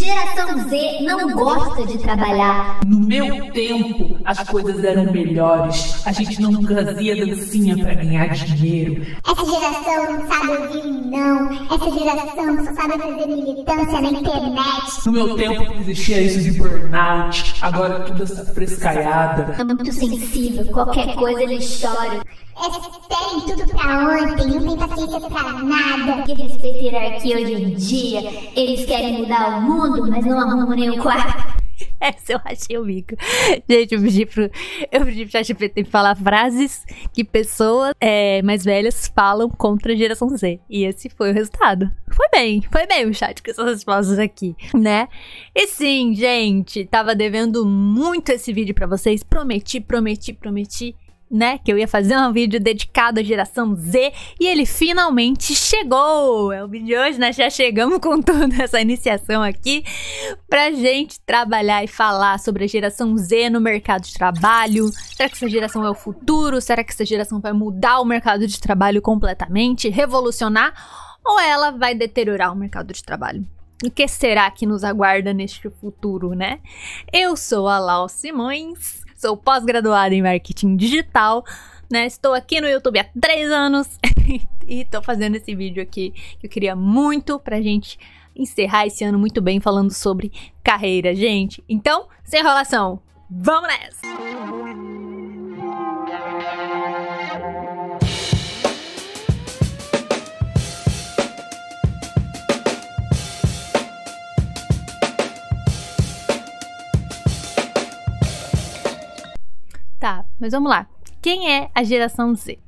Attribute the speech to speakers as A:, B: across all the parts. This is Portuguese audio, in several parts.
A: Geração Z não gosta de trabalhar.
B: No meu tempo, as coisas eram melhores. A gente não fazia dancinha pra ganhar dinheiro.
C: Essa geração não sabe ouvir um não. Essa geração só sabe fazer militância na internet.
B: No meu tempo não existia isso de burnout. Agora tudo essa frescaiada.
A: É muito sensível, qualquer coisa eles choram.
C: Eles querem tudo pra ontem, não tem paciência pra nada.
A: Que respeita a hierarquia hoje em dia. Eles querem mudar o mundo, mas não arrumam nenhum quarto.
D: Essa eu achei o bico. Gente, eu pedi pro ChatGPT falar frases que pessoas mais velhas falam contra a geração Z. E esse foi o resultado. Foi bem o chat com essas respostas aqui, né? E sim, gente, tava devendo muito esse vídeo pra vocês. Prometi, né, que eu ia fazer um vídeo dedicado à geração Z e ele finalmente chegou. É o vídeo de hoje, né? Já chegamos com toda essa iniciação aqui pra gente trabalhar e falar sobre a geração Z no mercado de trabalho. Será que essa geração é o futuro? Será que essa geração vai mudar o mercado de trabalho completamente, revolucionar? Ou ela vai deteriorar o mercado de trabalho? O que será que nos aguarda neste futuro, né? Eu sou a Lau Simões. Sou pós-graduada em marketing digital, né? Estou aqui no YouTube há 3 anos e tô fazendo esse vídeo aqui que eu queria muito pra gente encerrar esse ano muito bem falando sobre carreira, gente. Então, sem enrolação, vamos nessa! Tá, mas vamos lá. Quem é a geração Z?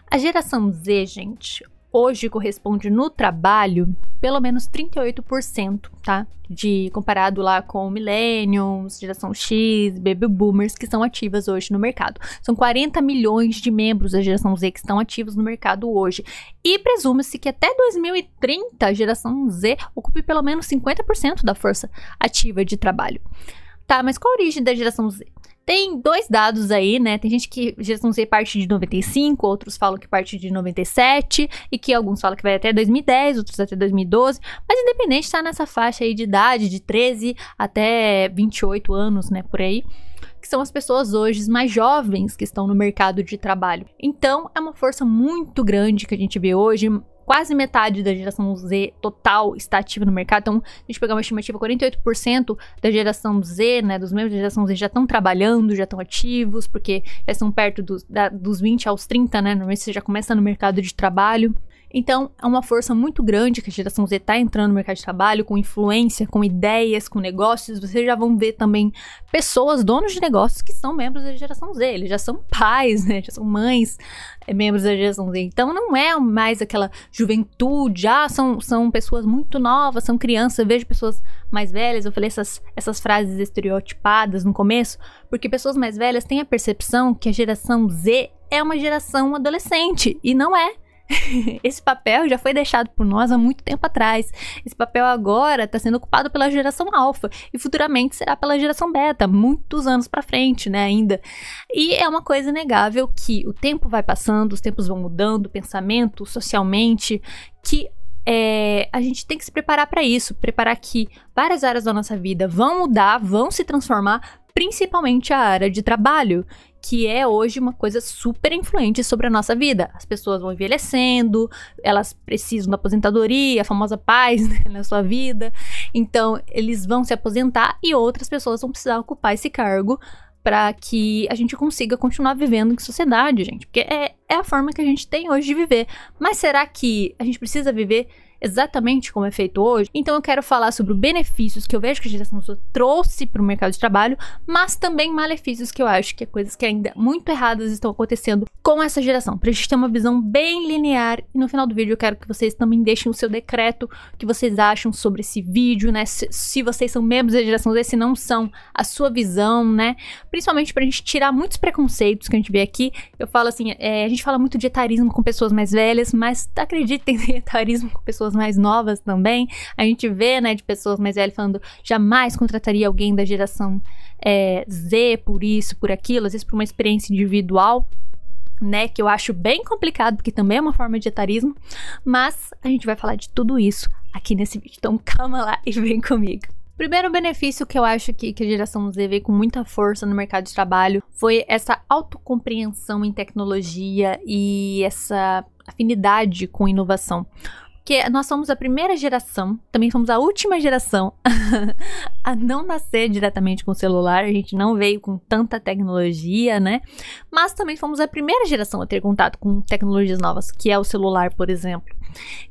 D: A geração Z, gente, hoje corresponde no trabalho pelo menos 38%, tá? Comparado lá com Millennials, geração X, Baby Boomers, que são ativas hoje no mercado. São 40 milhões de membros da geração Z que estão ativos no mercado hoje. E presume-se que até 2030 a geração Z ocupe pelo menos 50% da força ativa de trabalho. Tá, mas qual a origem da geração Z? Tem 2 dados aí, né? Tem gente que geração Z parte de 95, outros falam que parte de 97, e que alguns falam que vai até 2010, outros até 2012, mas independente, tá nessa faixa aí de idade, de 13 até 28 anos, né, por aí, que são as pessoas hoje mais jovens que estão no mercado de trabalho. Então, é uma força muito grande que a gente vê hoje. Quase metade da geração Z total está ativa no mercado. Então, a gente pegar uma estimativa, 48% da geração Z, né, dos membros da geração Z já estão trabalhando, já estão ativos, porque já estão perto dos 20 aos 30, né, normalmente você já começa no mercado de trabalho. Então, é uma força muito grande que a geração Z está entrando no mercado de trabalho, com influência, com ideias, com negócios. Vocês já vão ver também pessoas, donos de negócios, que são membros da geração Z. Eles já são pais, né? Já são mães, membros da geração Z. Então, não é mais aquela juventude. São pessoas muito novas, são crianças. Eu vejo pessoas mais velhas, eu falei essas frases estereotipadas no começo, porque pessoas mais velhas têm a percepção que a geração Z é uma geração adolescente, e não é. Esse papel já foi deixado por nós há muito tempo atrás. Esse papel agora está sendo ocupado pela geração alfa e futuramente será pela geração beta, muitos anos para frente, né, ainda. E é uma coisa inegável que o tempo vai passando, os tempos vão mudando, o pensamento, socialmente, que a gente tem que se preparar para isso, preparar que várias áreas da nossa vida vão mudar, vão se transformar, principalmente a área de trabalho, que é hoje uma coisa super influente sobre a nossa vida. As pessoas vão envelhecendo, elas precisam da aposentadoria, a famosa paz, né, na sua vida. Então, eles vão se aposentar e outras pessoas vão precisar ocupar esse cargo para que a gente consiga continuar vivendo em sociedade, gente. Porque é a forma que a gente tem hoje de viver. Mas será que a gente precisa viver exatamente como é feito hoje? Então eu quero falar sobre os benefícios que eu vejo que a geração Z trouxe para o mercado de trabalho, mas também malefícios que eu acho que é coisas que ainda muito erradas estão acontecendo com essa geração, pra gente ter uma visão bem linear. E no final do vídeo eu quero que vocês também deixem o seu decreto, o que vocês acham sobre esse vídeo, né, se vocês são membros da geração Z, se não são, a sua visão, né, principalmente pra gente tirar muitos preconceitos que a gente vê aqui. Eu falo assim, a gente fala muito de etarismo com pessoas mais velhas, mas acreditem, tem etarismo com pessoas mais novas também. A gente vê, né, de pessoas mais velhas falando, jamais contrataria alguém da geração Z por isso, por aquilo, às vezes por uma experiência individual, né, que eu acho bem complicado, porque também é uma forma de etarismo, mas a gente vai falar de tudo isso aqui nesse vídeo, então calma lá e vem comigo. Primeiro benefício que eu acho que a geração Z veio com muita força no mercado de trabalho foi essa autocompreensão em tecnologia e essa afinidade com inovação. Porque nós somos a primeira geração, também somos a última geração a não nascer diretamente com o celular, a gente não veio com tanta tecnologia, né? Mas também fomos a primeira geração a ter contato com tecnologias novas, que é o celular, por exemplo.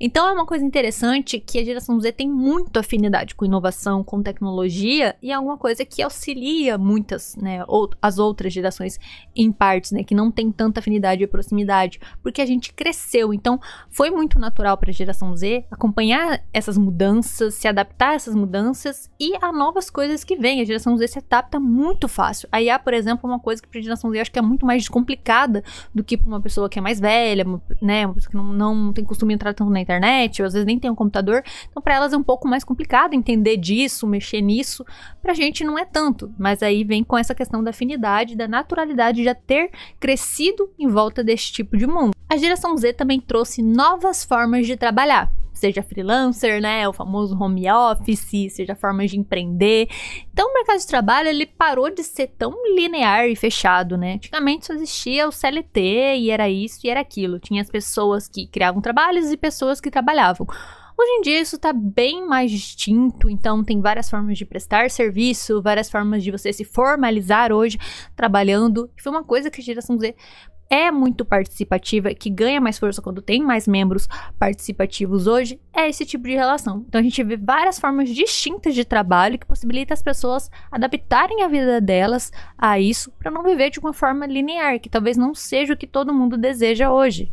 D: Então é uma coisa interessante que a geração Z tem muita afinidade com inovação, com tecnologia, e é alguma coisa que auxilia muitas, né, as outras gerações em partes, né, que não tem tanta afinidade e proximidade, porque a gente cresceu. Então foi muito natural para a geração Z acompanhar essas mudanças, se adaptar a essas mudanças e a novas coisas que vêm. A geração Z se adapta muito fácil. A IA, por exemplo, é uma coisa que para a geração Z eu acho que é muito mais complicada do que para uma pessoa que é mais velha, né, uma pessoa que não tem costume de entrar tanto na internet, ou às vezes nem tem um computador. Então para elas é um pouco mais complicado entender disso, mexer nisso. Pra gente não é tanto, mas aí vem com essa questão da afinidade, da naturalidade de já ter crescido em volta desse tipo de mundo. A geração Z também trouxe novas formas de trabalhar, seja freelancer, né, o famoso home office, seja formas de empreender. Então o mercado de trabalho, ele parou de ser tão linear e fechado, né? Antigamente só existia o CLT e era isso e era aquilo. Tinha as pessoas que criavam trabalhos e pessoas que trabalhavam. Hoje em dia isso está bem mais distinto, então tem várias formas de prestar serviço, várias formas de você se formalizar hoje trabalhando. E foi uma coisa que a geração Z é muito participativa, que ganha mais força quando tem mais membros participativos hoje, é esse tipo de relação. Então a gente vê várias formas distintas de trabalho que possibilitam as pessoas adaptarem a vida delas a isso para não viver de uma forma linear, que talvez não seja o que todo mundo deseja hoje.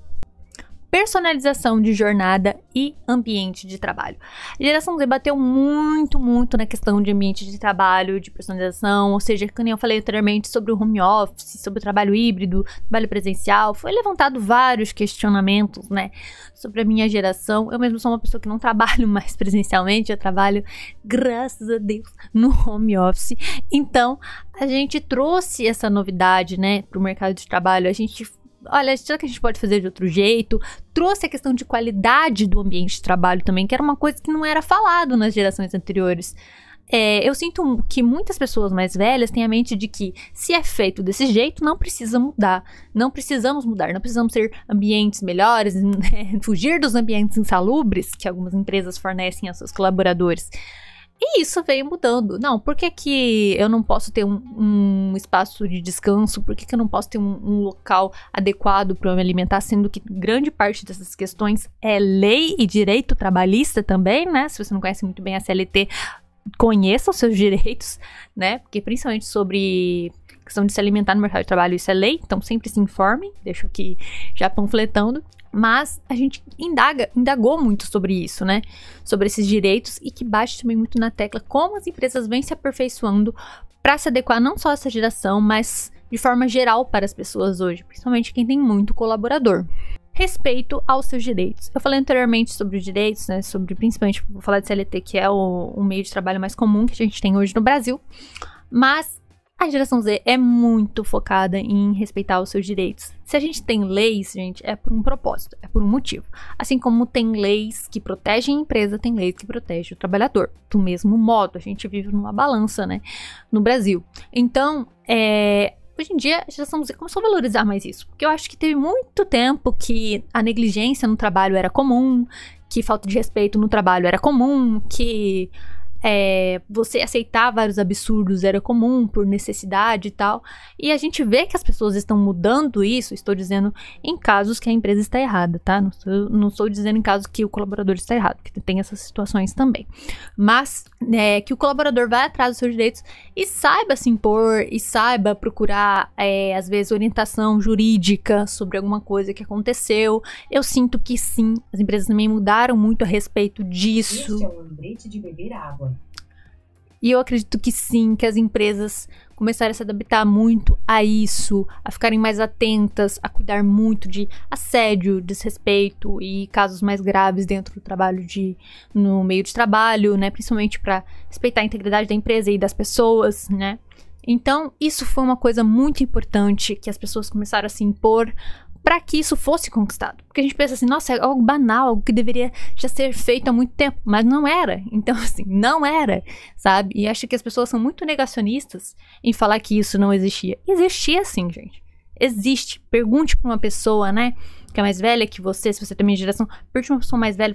D: Personalização de jornada e ambiente de trabalho. A geração Z bateu muito na questão de ambiente de trabalho, de personalização, ou seja, como eu falei anteriormente sobre o home office, sobre o trabalho híbrido, trabalho presencial. Foi levantado vários questionamentos, né, sobre a minha geração. Eu mesmo sou uma pessoa que não trabalho mais presencialmente, eu trabalho, graças a Deus, no home office. Então, a gente trouxe essa novidade, né, para o mercado de trabalho. A gente olha, será que a gente pode fazer de outro jeito? Trouxe a questão de qualidade do ambiente de trabalho também, que era uma coisa que não era falado nas gerações anteriores. Eu sinto que muitas pessoas mais velhas têm a mente de que se é feito desse jeito, não precisa mudar. Não precisamos mudar, não precisamos ter ambientes melhores, né? Fugir dos ambientes insalubres que algumas empresas fornecem aos seus colaboradores. E isso veio mudando. Não, por que eu não posso ter um espaço de descanso? Por que eu não posso ter um local adequado para eu me alimentar? Sendo que grande parte dessas questões é lei e direito trabalhista também, né? Se você não conhece muito bem a CLT, conheça os seus direitos, né? Porque principalmente sobre questão de se alimentar no mercado de trabalho, isso é lei. Então sempre se informem. Deixo aqui já panfletando. Mas a gente indagou muito sobre isso, né? Sobre esses direitos e que bate também muito na tecla como as empresas vêm se aperfeiçoando para se adequar não só a essa geração, mas de forma geral para as pessoas hoje, principalmente quem tem muito colaborador. Respeito aos seus direitos. Eu falei anteriormente sobre os direitos, né? Sobre principalmente, vou falar de CLT, que é o meio de trabalho mais comum que a gente tem hoje no Brasil, mas a geração Z é muito focada em respeitar os seus direitos. Se a gente tem leis, gente, é por um propósito, é por um motivo. Assim como tem leis que protegem a empresa, tem leis que protegem o trabalhador. Do mesmo modo, a gente vive numa balança, né, no Brasil. Então, hoje em dia, a geração Z começou a valorizar mais isso. Porque eu acho que teve muito tempo que a negligência no trabalho era comum, que falta de respeito no trabalho era comum, que você aceitar vários absurdos era comum por necessidade e tal, e a gente vê que as pessoas estão mudando isso. Estou dizendo em casos que a empresa está errada, tá? Não estou dizendo em casos que o colaborador está errado, que tem essas situações também, mas que o colaborador vai atrás dos seus direitos e saiba se impor e saiba procurar, às vezes, orientação jurídica sobre alguma coisa que aconteceu. Eu sinto que sim, as empresas também mudaram muito a respeito disso.
E: Este é um lembrete de beber água.
D: E eu acredito que sim, que as empresas começaram a se adaptar muito a isso, a ficarem mais atentas, a cuidar muito de assédio, desrespeito e casos mais graves dentro do trabalho, no meio de trabalho, né? Principalmente para respeitar a integridade da empresa e das pessoas, né? Então, isso foi uma coisa muito importante que as pessoas começaram a se impor para que isso fosse conquistado. Porque a gente pensa assim, nossa, é algo banal, algo que deveria já ser feito há muito tempo, mas não era. Então, assim, não era, sabe? E acho que as pessoas são muito negacionistas em falar que isso não existia. Existia sim, gente. Existe. Pergunte pra uma pessoa, né, que é mais velha que você, se você tem a minha geração, pergunte pra uma pessoa mais velha,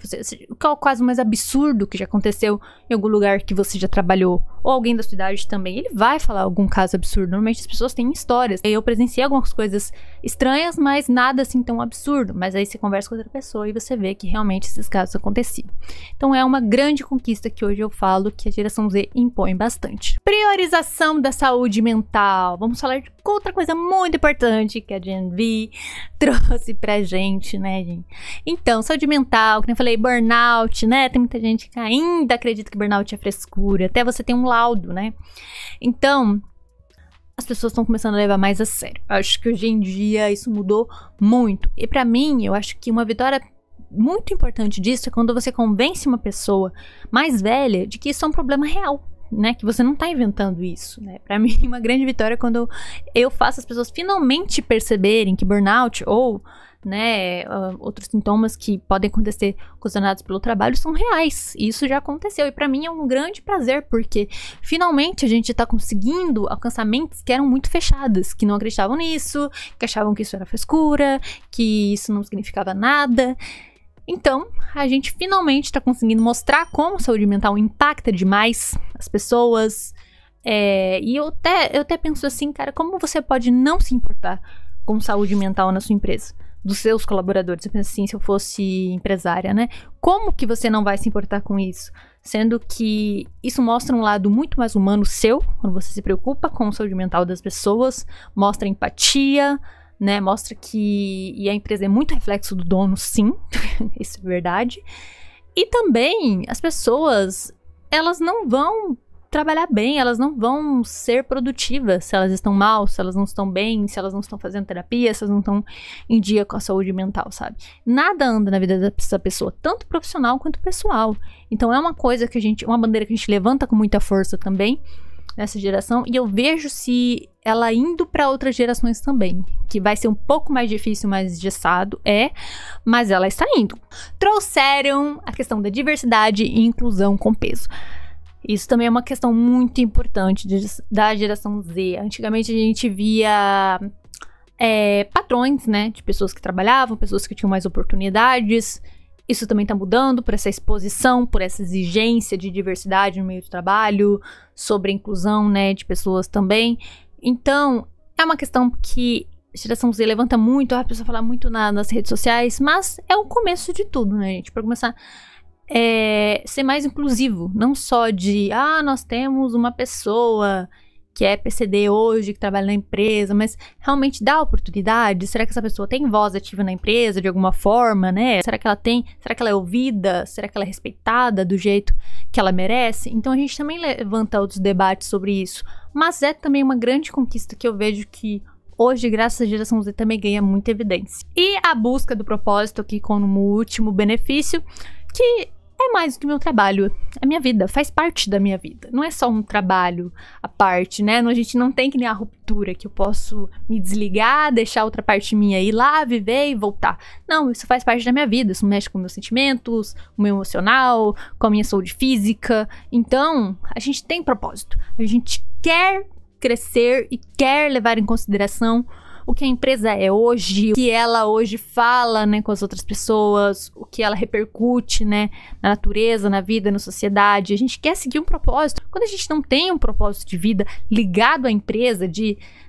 D: qual é o caso mais absurdo que já aconteceu em algum lugar que você já trabalhou, ou alguém da sua idade também, ele vai falar algum caso absurdo. Normalmente as pessoas têm histórias. Eu presenciei algumas coisas estranhas, mas nada assim tão absurdo, mas aí você conversa com outra pessoa e você vê que realmente esses casos aconteciam. Então é uma grande conquista que hoje eu falo que a geração Z impõe bastante. Priorização da saúde mental. Vamos falar de outra coisa muito importante que a Gen V trouxe pra gente, né, gente? Então, saúde mental, como eu falei, burnout, né? Tem muita gente que ainda acredita que burnout é frescura, até você tem um laudo, né? Então, as pessoas estão começando a levar mais a sério. Eu acho que hoje em dia isso mudou muito. E pra mim, eu acho que uma vitória muito importante disso é quando você convence uma pessoa mais velha de que isso é um problema real, né, que você não tá inventando isso, né? Pra mim, uma grande vitória é quando eu faço as pessoas finalmente perceberem que burnout ou, né, outros sintomas que podem acontecer ocasionados pelo trabalho são reais. Isso já aconteceu e pra mim é um grande prazer, porque finalmente a gente tá conseguindo alcançar mentes que eram muito fechadas, que não acreditavam nisso, que achavam que isso era frescura, que isso não significava nada. Então, a gente finalmente está conseguindo mostrar como saúde mental impacta demais as pessoas. E eu até penso assim, cara, como você pode não se importar com saúde mental na sua empresa, dos seus colaboradores? Eu penso assim, se eu fosse empresária, né? Como que você não vai se importar com isso? Sendo que isso mostra um lado muito mais humano seu, quando você se preocupa com a saúde mental das pessoas, mostra empatia, né, mostra que a empresa é muito reflexo do dono, sim, isso é verdade. E também as pessoas, elas não vão trabalhar bem, elas não vão ser produtivas se elas estão mal, se elas não estão bem, se elas não estão fazendo terapia, se elas não estão em dia com a saúde mental, sabe? Nada anda na vida dessa pessoa, tanto profissional quanto pessoal. Então é uma coisa que uma bandeira que a gente levanta com muita força também nessa geração, e eu vejo se ela indo para outras gerações também, que vai ser um pouco mais difícil, mais engessado, mas ela está indo. Trouxeram a questão da diversidade e inclusão com peso. Isso também é uma questão muito importante da geração Z. Antigamente a gente via padrões, né, de pessoas que trabalhavam, pessoas que tinham mais oportunidades. Isso também está mudando por essa exposição, por essa exigência de diversidade no meio do trabalho, sobre a inclusão, né, de pessoas também. Então, é uma questão que a geração Z levanta muito, a pessoa fala muito nas redes sociais, mas é o começo de tudo, né, gente? Para começar, ser mais inclusivo, não só de, nós temos uma pessoa que é PCD hoje, que trabalha na empresa, mas realmente dá oportunidade. Será que essa pessoa tem voz ativa na empresa de alguma forma, né? Será que ela é ouvida? Será que ela é respeitada do jeito que ela merece? Então a gente também levanta outros debates sobre isso, mas é também uma grande conquista que eu vejo que hoje, graças à geração Z, também ganha muita evidência. E a busca do propósito aqui como último benefício, que é mais do que meu trabalho, é minha vida, faz parte da minha vida. Não é só um trabalho à parte, né? A gente não tem que nem a ruptura, que eu posso me desligar, deixar outra parte minha ir lá, viver e voltar. Não, isso faz parte da minha vida, isso mexe com meus sentimentos, com o meu emocional, com a minha saúde física. Então, a gente tem propósito. A gente quer crescer e quer levar em consideração o que a empresa é hoje, o que ela hoje fala, né, com as outras pessoas, o que ela repercute, né, na natureza, na vida, na sociedade. A gente quer seguir um propósito. Quando a gente não tem um propósito de vida ligado à empresa,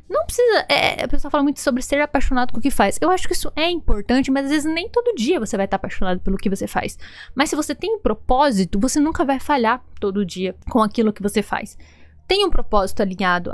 D: não precisa... a pessoa fala muito sobre ser apaixonado com o que faz. Eu acho que isso é importante, mas às vezes nem todo dia você vai estar apaixonado pelo que você faz. Mas se você tem um propósito, você nunca vai falhar todo dia com aquilo que você faz. Tem um propósito alinhado,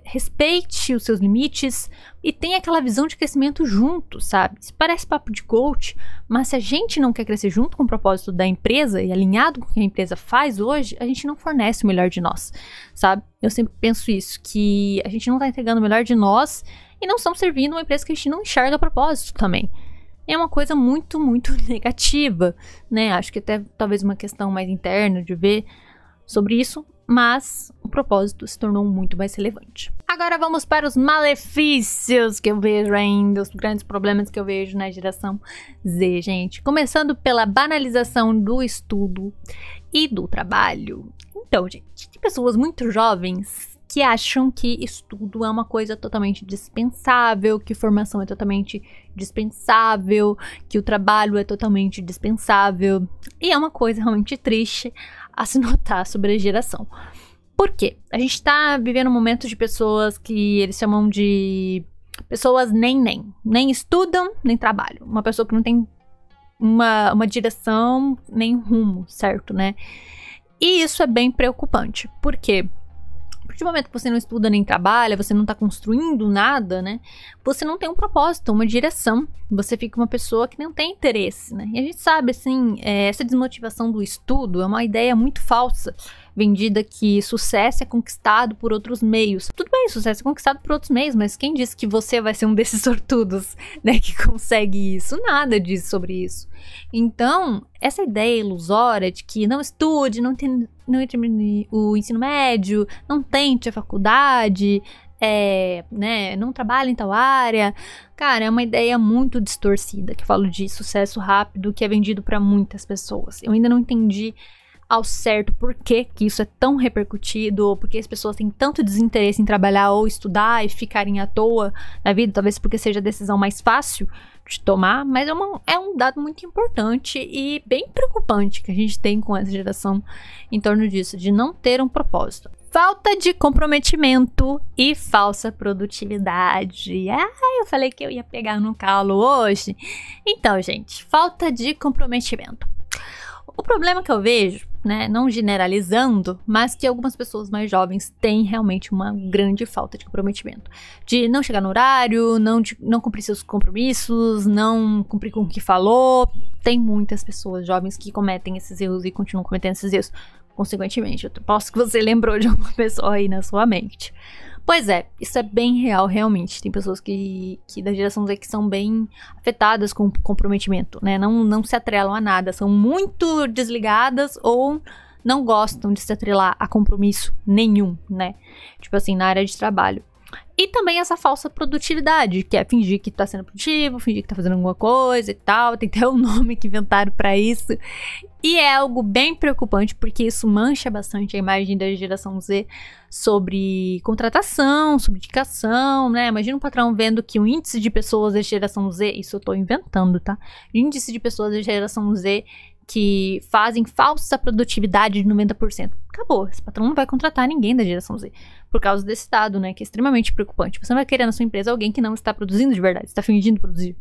D: respeite os seus limites e tenha aquela visão de crescimento junto, sabe? Isso parece papo de coach, mas se a gente não quer crescer junto com o propósito da empresa e alinhado com o que a empresa faz hoje, a gente não fornece o melhor de nós, sabe? Eu sempre penso isso, que a gente não tá entregando o melhor de nós e não estamos servindo uma empresa que a gente não enxerga propósito também. É uma coisa muito, muito negativa, né? Acho que até talvez uma questão mais interna de ver sobre isso. mas o propósito se tornou muito mais relevante. Agora vamos para os malefícios que eu vejo ainda, os grandes problemas que eu vejo na geração Z, gente. Começando pela banalização do estudo e do trabalho. Então, gente, tem pessoas muito jovens que acham que estudo é uma coisa totalmente dispensável, que formação é totalmente dispensável, que o trabalho é totalmente dispensável. E é uma coisa realmente triste a se notar sobre a geração. Por quê? A gente tá vivendo um momento de pessoas que eles chamam de pessoas nem estudam, nem trabalham. Uma pessoa que não tem uma direção, nem rumo, certo, né? E isso é bem preocupante. Por quê? A partir do momento que você não estuda nem trabalha, você não tá construindo nada, né? Você não tem um propósito, uma direção. Você fica uma pessoa que não tem interesse, né? E a gente sabe, assim, essa desmotivação do estudo é uma ideia muito falsa, vendida que sucesso é conquistado por outros meios. Tudo bem, sucesso é conquistado por outros meios, mas quem disse que você vai ser um desses sortudos, né, que consegue isso? Nada diz sobre isso. Então, essa ideia ilusória de que não estude, não termine o ensino médio, não tente a faculdade, né, não trabalhe em tal área, cara, é uma ideia muito distorcida, que eu falo de sucesso rápido, que é vendido para muitas pessoas. Eu ainda não entendi ao certo por que isso é tão repercutido, ou porque as pessoas têm tanto desinteresse em trabalhar ou estudar e ficarem à toa na vida, talvez porque seja a decisão mais fácil de tomar, mas é um dado muito importante e bem preocupante que a gente tem com essa geração em torno disso, de não ter um propósito. Falta de comprometimento e falsa produtividade. Eu falei que eu ia pegar no calo hoje. Então, gente, falta de comprometimento. O problema que eu vejo, né, não generalizando, mas que algumas pessoas mais jovens têm realmente uma grande falta de comprometimento. De não chegar no horário, não cumprir seus compromissos, não cumprir com o que falou. Tem muitas pessoas jovens que cometem esses erros e continuam cometendo esses erros. Consequentemente, eu posso que você lembrou de alguma pessoa aí na sua mente. Pois é, isso é bem real, realmente. Tem pessoas que da geração Z que são bem afetadas com comprometimento, né? Não se atrelam a nada, são muito desligadas ou não gostam de se atrelar a compromisso nenhum, né? Tipo assim, na área de trabalho. E também essa falsa produtividade, que é fingir que tá sendo produtivo, fingir que tá fazendo alguma coisa e tal. Tem até um nome que inventaram pra isso. E é algo bem preocupante, porque isso mancha bastante a imagem da geração Z sobre contratação, sobre indicação, né? Imagina um patrão vendo que o índice de pessoas da geração Z, isso eu tô inventando, tá? O índice de pessoas da geração Z que fazem falsa produtividade de 90%. Acabou, esse patrão não vai contratar ninguém da geração Z, por causa desse dado, né, que é extremamente preocupante. Você não vai querer na sua empresa alguém que não está produzindo de verdade, está fingindo produzir.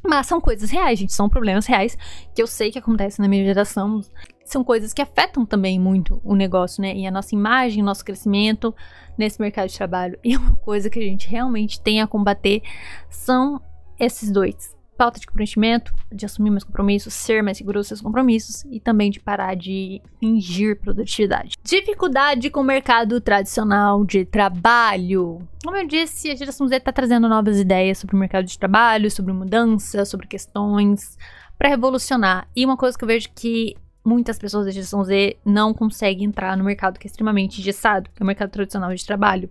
D: Mas são coisas reais, gente, são problemas reais que eu sei que acontecem na minha geração. São coisas que afetam também muito o negócio, né, e a nossa imagem, o nosso crescimento nesse mercado de trabalho. E uma coisa que a gente realmente tem a combater são esses dois. Falta de comprometimento, de assumir meus compromissos, ser mais seguro dos seus compromissos e também de parar de fingir produtividade. Dificuldade com o mercado tradicional de trabalho. Como eu disse, a geração Z está trazendo novas ideias sobre o mercado de trabalho, sobre mudança, sobre questões para revolucionar. E uma coisa que eu vejo que muitas pessoas da geração Z não conseguem entrar no mercado que é extremamente engessado, que é o mercado tradicional de trabalho.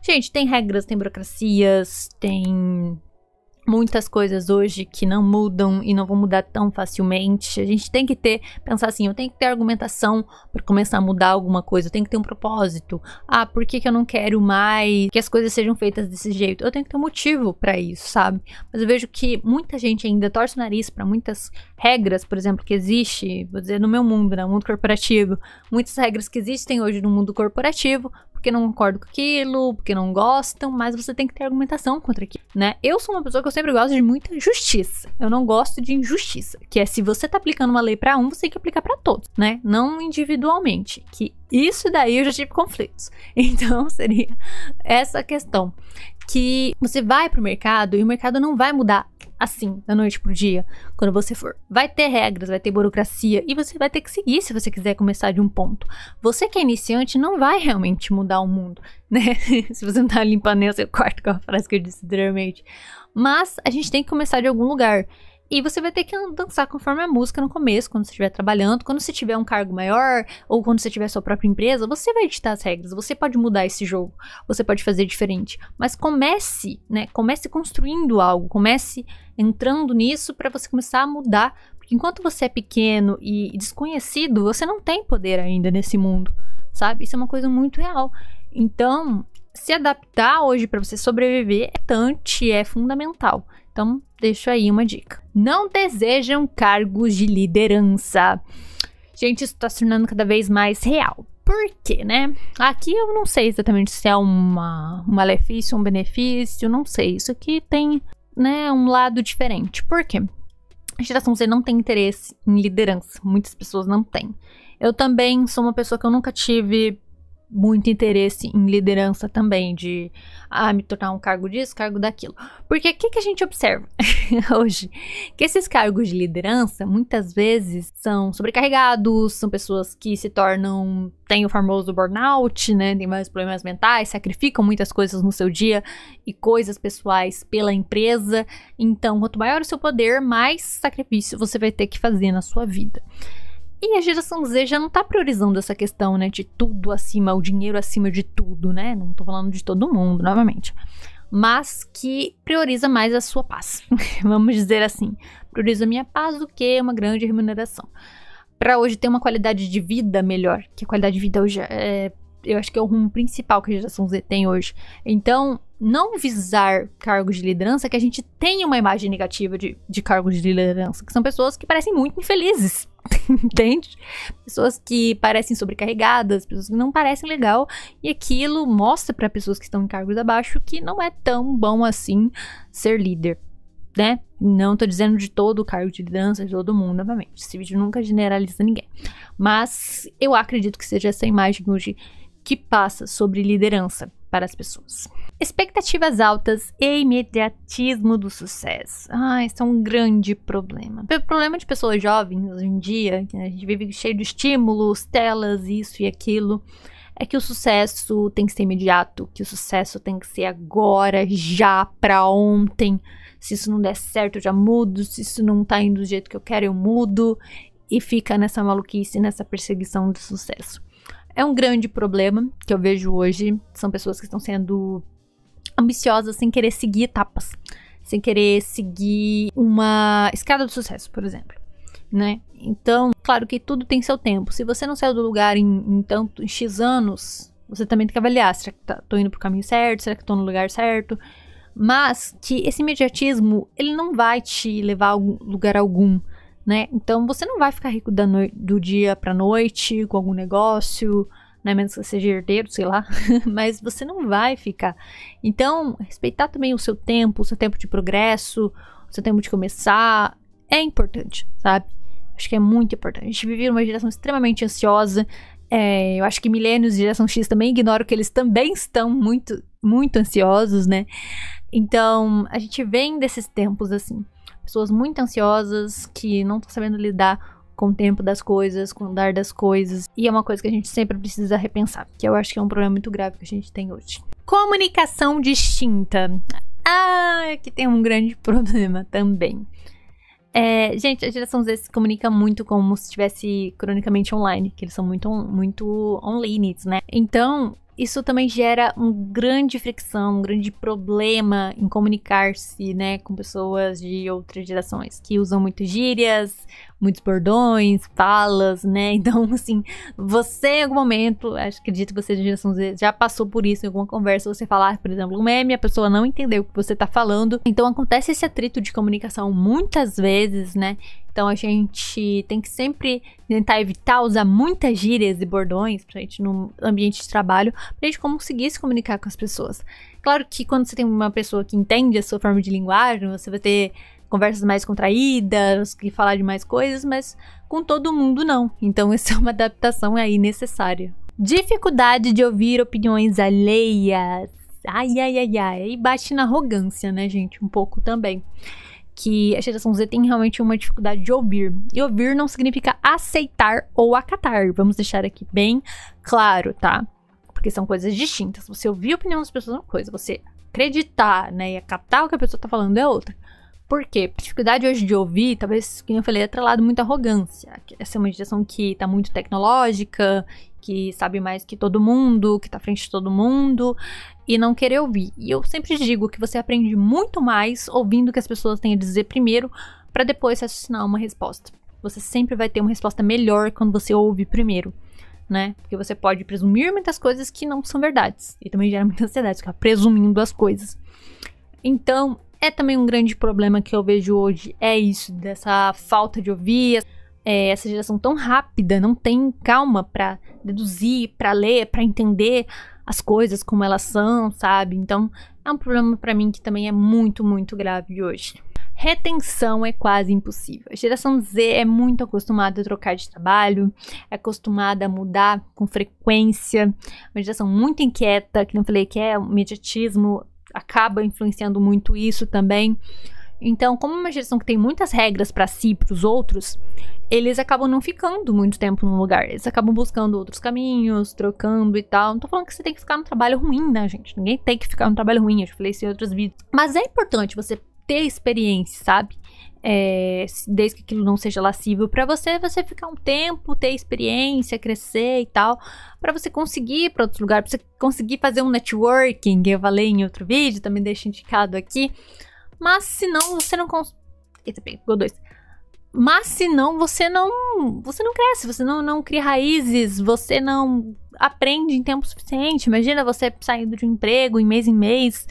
D: Gente, tem regras, tem burocracias, tem muitas coisas hoje que não mudam e não vão mudar tão facilmente. A gente tem que pensar assim, eu tenho que ter argumentação para começar a mudar alguma coisa, eu tenho que ter um propósito. Por que eu não quero mais que as coisas sejam feitas desse jeito? Eu tenho que ter um motivo para isso, sabe? Mas eu vejo que muita gente ainda torce o nariz para muitas regras, por exemplo, que existe, vou dizer, no meu mundo, né, no mundo corporativo, muitas regras que existem hoje no mundo corporativo, porque não concordam com aquilo, porque não gostam, mas você tem que ter argumentação contra aquilo, né? Eu sou uma pessoa que eu sempre gosto de muita justiça. Eu não gosto de injustiça, que é se você tá aplicando uma lei pra um, você tem que aplicar pra todos, né? Não individualmente, que isso daí eu já tive conflitos. Então, seria essa questão, que você vai pro mercado e o mercado não vai mudar assim, da noite pro dia, quando você for. Vai ter regras, vai ter burocracia e você vai ter que seguir se você quiser começar de um ponto. Você que é iniciante não vai realmente mudar o mundo, né? Se você não tá limpando nem o seu quarto, com a frase que eu disse anteriormente. Mas a gente tem que começar de algum lugar. E você vai ter que dançar conforme a música no começo, quando você estiver trabalhando. Quando você tiver um cargo maior, ou quando você tiver sua própria empresa, você vai ditar as regras. Você pode mudar esse jogo. Você pode fazer diferente. Mas comece, né? Comece construindo algo. Comece entrando nisso para você começar a mudar. Porque enquanto você é pequeno e desconhecido, você não tem poder ainda nesse mundo, sabe? Isso é uma coisa muito real. Então, se adaptar hoje para você sobreviver é fundamental. Então, deixo aí uma dica. Não desejam cargos de liderança. Gente, isso tá se tornando cada vez mais real. Por quê, né? Aqui eu não sei exatamente se é um malefício, um benefício, não sei. Isso aqui tem, né, um lado diferente. Por quê? A geração Z não tem interesse em liderança. Muitas pessoas não têm. Eu também sou uma pessoa que eu nunca tive muito interesse em liderança também, de me tornar um cargo disso, cargo daquilo. Porque o que a gente observa hoje? Que esses cargos de liderança, muitas vezes, são sobrecarregados, são pessoas que se tornam, tem o famoso burnout, né, tem vários problemas mentais, sacrificam muitas coisas no seu dia e coisas pessoais pela empresa. Então, quanto maior o seu poder, mais sacrifício você vai ter que fazer na sua vida. E a geração Z já não tá priorizando essa questão, né, de tudo acima, o dinheiro acima de tudo, né? Não tô falando de todo mundo, novamente. Mas que prioriza mais a sua paz, vamos dizer assim. Prioriza a minha paz do que uma grande remuneração. Pra hoje ter uma qualidade de vida melhor, que a qualidade de vida hoje eu acho que é o rumo principal que a geração Z tem hoje. Então, não visar cargos de liderança, que a gente tem uma imagem negativa de cargos de liderança, que são pessoas que parecem muito infelizes, entende? Pessoas que parecem sobrecarregadas, pessoas que não parecem legal, e aquilo mostra para pessoas que estão em cargos abaixo que não é tão bom assim ser líder, né? Não tô dizendo de todo o cargo de liderança, de todo mundo, novamente. Esse vídeo nunca generaliza ninguém. Mas eu acredito que seja essa imagem hoje que passa sobre liderança para as pessoas. Expectativas altas e imediatismo do sucesso. Isso é um grande problema. O problema de pessoas jovens hoje em dia, que a gente vive cheio de estímulos, telas, isso e aquilo, é que o sucesso tem que ser imediato, que o sucesso tem que ser agora, já, pra ontem. Se isso não der certo, eu já mudo. Se isso não tá indo do jeito que eu quero, eu mudo. E fica nessa maluquice, nessa perseguição do sucesso. É um grande problema que eu vejo hoje. São pessoas que estão sendo ambiciosas sem querer seguir etapas. Sem querer seguir uma escada do sucesso, por exemplo, né? Então, claro que tudo tem seu tempo. Se você não saiu do lugar em X anos, você também tem que avaliar. Será que tô indo pro caminho certo? Será que tô no lugar certo? Mas que esse imediatismo, ele não vai te levar a lugar algum, né? Então, você não vai ficar rico do dia pra noite com algum negócio, né? Menos que você seja herdeiro, sei lá. Mas você não vai ficar. Então, respeitar também o seu tempo de progresso, o seu tempo de começar, é importante, sabe? Acho que é muito importante. A gente vive uma geração extremamente ansiosa. Eu acho que milênios e geração X também ignoram que eles também estão muito, muito ansiosos, né? Então, a gente vem desses tempos, assim, pessoas muito ansiosas que não estão sabendo lidar com o tempo das coisas, com o andar das coisas. E é uma coisa que a gente sempre precisa repensar, que eu acho que é um problema muito grave que a gente tem hoje. Comunicação distinta. Aqui tem um grande problema também. Gente, a geração Z se comunica muito como se estivesse cronicamente online, que eles são muito online, né? Então, isso também gera uma grande fricção, um grande problema em comunicar-se, né, com pessoas de outras gerações, que usam muito gírias, muitos bordões, falas, né? Então, assim, você em algum momento, acredito que você de geração Z já passou por isso em alguma conversa, você falar, por exemplo, um meme, a pessoa não entendeu o que você tá falando. Então, acontece esse atrito de comunicação muitas vezes, né? Então, a gente tem que sempre tentar evitar usar muitas gírias e bordões pra gente no ambiente de trabalho, pra gente conseguir se comunicar com as pessoas. Claro que quando você tem uma pessoa que entende a sua forma de linguagem, você vai ter conversas mais contraídas, que falar de mais coisas, mas com todo mundo não. Então, essa é uma adaptação aí necessária. Dificuldade de ouvir opiniões alheias. E bate na arrogância, né, gente? Um pouco também. Que a geração Z tem realmente uma dificuldade de ouvir. E ouvir não significa aceitar ou acatar. Vamos deixar aqui bem claro, tá? Porque são coisas distintas. Você ouvir a opinião das pessoas é uma coisa. Você acreditar, né, e acatar o que a pessoa tá falando é outra. Por quê? A dificuldade hoje de ouvir, talvez, como eu falei, é atrelado muito à arrogância. Essa é uma geração que tá muito tecnológica, que sabe mais que todo mundo, que tá à frente de todo mundo, e não querer ouvir. E eu sempre digo que você aprende muito mais ouvindo o que as pessoas têm a dizer primeiro, para depois raciocinar uma resposta. Você sempre vai ter uma resposta melhor quando você ouve primeiro, né? Porque você pode presumir muitas coisas que não são verdades. E também gera muita ansiedade, ficar presumindo as coisas. Então, é também um grande problema que eu vejo hoje, é isso, dessa falta de ouvir, essa geração tão rápida, não tem calma pra deduzir, pra ler, pra entender as coisas como elas são, sabe? Então, é um problema pra mim que também é muito, muito grave de hoje. Retenção é quase impossível. A geração Z é muito acostumada a trocar de trabalho, é acostumada a mudar com frequência, uma geração muito inquieta, que não falei que é o imediatismo, acaba influenciando muito isso também. Então, como uma geração que tem muitas regras para si e para os outros, eles acabam não ficando muito tempo num lugar. Eles acabam buscando outros caminhos, trocando e tal. Não tô falando que você tem que ficar no trabalho ruim, né, gente? Ninguém tem que ficar no trabalho ruim, eu já falei isso em outros vídeos. Mas é importante você ter experiência, sabe? Desde que aquilo não seja lascível pra você ficar um tempo, ter experiência, crescer e tal, pra você conseguir ir pra outro lugar, pra você conseguir fazer um networking, que eu falei em outro vídeo, também deixo indicado aqui. Mas se não, você não consegue. Eita, pegou dois. Mas se não, você não cresce, você não cria raízes, você não aprende em tempo suficiente. Imagina você saindo de um emprego em mês,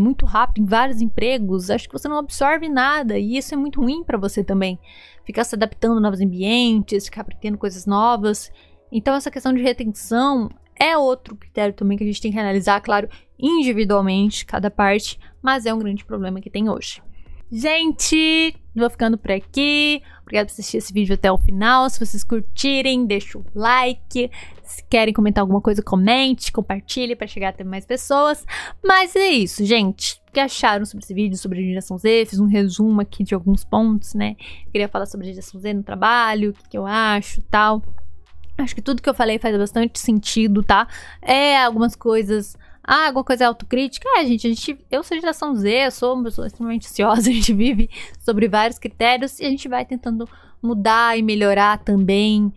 D: muito rápido, em vários empregos, acho que você não absorve nada, e isso é muito ruim pra você também. Ficar se adaptando a novos ambientes, ficar aprendendo coisas novas. Então essa questão de retenção é outro critério também que a gente tem que analisar, claro, individualmente, cada parte, mas é um grande problema que tem hoje. Gente, vou ficando por aqui. Obrigada por assistir esse vídeo até o final. Se vocês curtirem, deixa o like. Se querem comentar alguma coisa, comente, compartilhe para chegar até mais pessoas. Mas é isso, gente. O que acharam sobre esse vídeo, sobre a geração Z? Fiz um resumo aqui de alguns pontos, né? Queria falar sobre a geração Z no trabalho, o que eu acho e tal. Acho que tudo que eu falei faz bastante sentido, tá? Algumas coisas... alguma coisa é autocrítica? Gente, eu sou geração Z, eu sou uma pessoa extremamente ansiosa, a gente vive sobre vários critérios e a gente vai tentando mudar e melhorar também,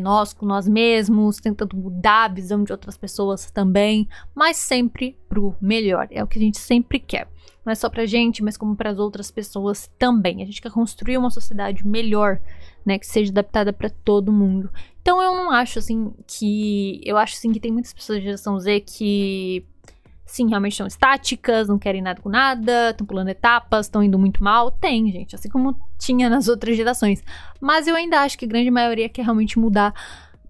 D: nós com nós mesmos, tentando mudar a visão de outras pessoas também, mas sempre pro melhor, é o que a gente sempre quer. Não é só pra gente, mas como para as outras pessoas também. A gente quer construir uma sociedade melhor, né, que seja adaptada para todo mundo. Então eu não acho assim que... Eu acho assim que tem muitas pessoas da geração Z que, sim, realmente estão estáticas, não querem nada com nada, estão pulando etapas, estão indo muito mal. Tem, gente, assim como tinha nas outras gerações. Mas eu ainda acho que a grande maioria quer realmente mudar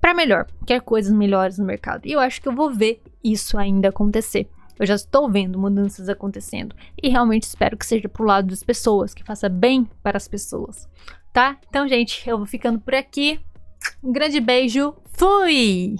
D: para melhor, quer coisas melhores no mercado. E eu acho que eu vou ver isso ainda acontecer. Eu já estou vendo mudanças acontecendo e realmente espero que seja pro lado das pessoas, que faça bem para as pessoas, tá? Então, gente, eu vou ficando por aqui. Um grande beijo, fui!